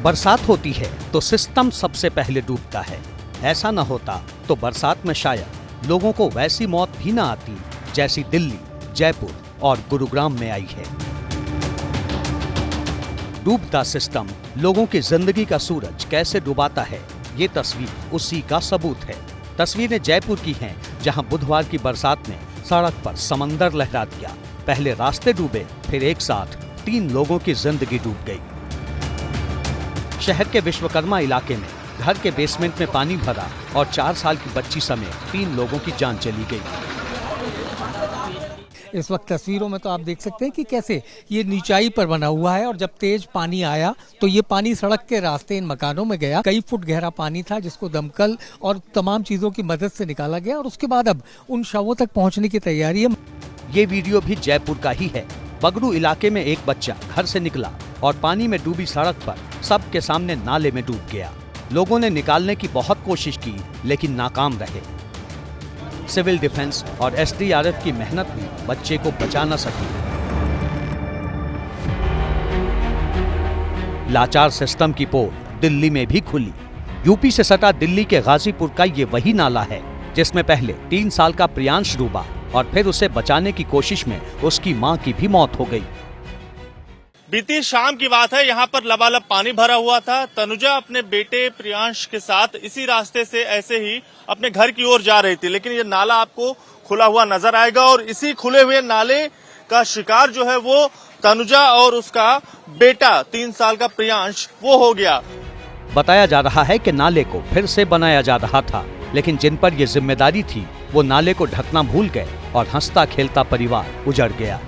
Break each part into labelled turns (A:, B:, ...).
A: बरसात होती है तो सिस्टम सबसे पहले डूबता है। ऐसा न होता तो बरसात में शायद लोगों को वैसी मौत भी न आती जैसी दिल्ली, जयपुर और गुरुग्राम में आई है। डूबता सिस्टम लोगों की जिंदगी का सूरज कैसे डुबाता है, ये तस्वीर उसी का सबूत है। तस्वीरें जयपुर की हैं, जहां बुधवार की बरसात ने सड़क पर समंदर लहरा दिया। पहले रास्ते डूबे, फिर एक साथ 3 लोगों की जिंदगी डूब गई। शहर के विश्वकर्मा इलाके में घर के बेसमेंट में पानी भरा और 4 साल की बच्ची समेत 3 लोगों की जान चली गई।
B: इस वक्त तस्वीरों में तो आप देख सकते हैं कि कैसे ये नीचाई पर बना हुआ है और जब तेज पानी आया तो ये पानी सड़क के रास्ते इन मकानों में गया। कई फुट गहरा पानी था जिसको दमकल और तमाम चीजों की मदद से निकाला गया और उसके बाद अब उन शवों तक पहुंचने की तैयारी है।
A: ये वीडियो भी जयपुर का ही है। बगरू इलाके में एक बच्चा घर से निकला और पानी में डूबी सड़क पर सबके सामने नाले में डूब गया। लोगों ने निकालने की बहुत कोशिश की लेकिन नाकाम रहे। सिविल डिफेंस और एसडीआरएफ की मेहनत भी बच्चे को बचा न सकी। लाचार सिस्टम की पोल दिल्ली में भी खुली। यूपी से सटा दिल्ली के गाजीपुर का ये वही नाला है जिसमें पहले 3 साल का प्रियांश डूबा और फिर उसे बचाने की कोशिश में उसकी मां की भी मौत हो गई।
C: बीती शाम की बात है, यहाँ पर लबालब पानी भरा हुआ था। तनुजा अपने बेटे प्रियांश के साथ इसी रास्ते से ऐसे ही अपने घर की ओर जा रही थी, लेकिन ये नाला आपको खुला हुआ नजर आएगा और इसी खुले हुए नाले का शिकार जो है वो तनुजा और उसका बेटा 3 साल का प्रियांश वो हो गया।
A: बताया जा रहा है कि नाले को फिर से बनाया जा रहा था, लेकिन जिन पर ये जिम्मेदारी थी वो नाले को ढकना भूल गए और हंसता खेलता परिवार उजड़ गया।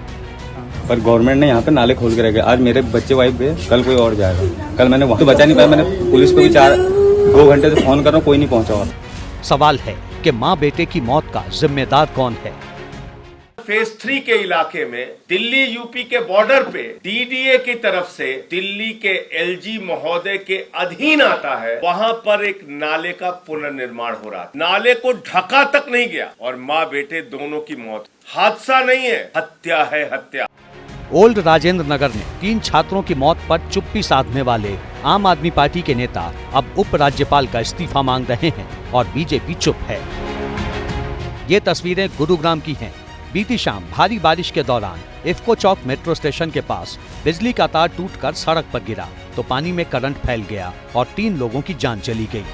D: पर गवर्नमेंट ने यहाँ पे नाले खोल के रखे। आज मेरे बच्चे वाइफ गए, कल कोई और जाएगा। कल मैंने वहाँ तो बचा नहीं पाया। मैंने पुलिस को भी 2 घंटे से फोन कर रहा हूँ, कोई नहीं पहुँचा। और
A: सवाल है कि माँ बेटे की मौत का जिम्मेदार कौन है।
E: फेज 3 के इलाके में दिल्ली यूपी के बॉर्डर पे डीडीए की तरफ से दिल्ली के एलजी महोदय के अधीन आता है। वहां पर एक नाले का पुनर्निर्माण हो रहा है। नाले को ढका तक नहीं गया और माँ बेटे दोनों की मौत। हादसा नहीं है, हत्या है, हत्या।
A: ओल्ड राजेंद्र नगर में 3 छात्रों की मौत पर चुप्पी साधने वाले आम आदमी पार्टी के नेता अब उपराज्यपाल का इस्तीफा मांग रहे हैं और बीजेपी चुप है। ये तस्वीरें गुरुग्राम की हैं। बीती शाम भारी बारिश के दौरान इफ्को चौक मेट्रो स्टेशन के पास बिजली का तार टूटकर सड़क पर गिरा तो पानी में करंट फैल गया और 3 लोगों की जान चली गई।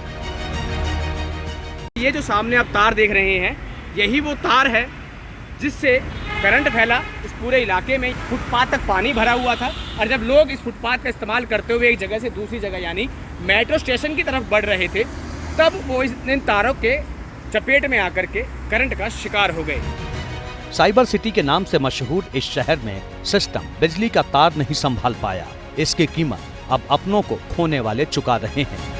F: ये जो सामने आप तार देख रहे हैं, यही वो तार है जिससे करंट फैला। इस पूरे इलाके में फुटपाथ तक पानी भरा हुआ था और जब लोग इस फुटपाथ का इस्तेमाल करते हुए एक जगह से दूसरी जगह यानी मेट्रो स्टेशन की तरफ बढ़ रहे थे, तब वो इन तारों के चपेट में आकर के करंट का शिकार हो गए।
A: साइबर सिटी के नाम से मशहूर इस शहर में सिस्टम बिजली का तार नहीं संभाल पाया। इसकी कीमत अब अपनों को खोने वाले चुका रहे हैं।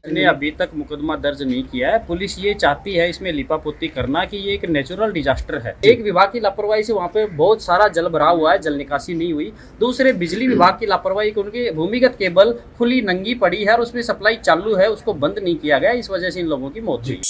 G: ने अभी तक मुकदमा दर्ज नहीं किया है। पुलिस ये चाहती है इसमें लिपापोती करना कि ये एक नेचुरल डिजास्टर है। एक विभाग की लापरवाही से वहाँ पे बहुत सारा जल भरा हुआ है, जल निकासी नहीं हुई। दूसरे बिजली विभाग की लापरवाही कि उनकी भूमिगत केबल खुली नंगी पड़ी है और उसमें सप्लाई चालू है, उसको बंद नहीं किया गया। इस वजह से इन लोगों की मौत हुई।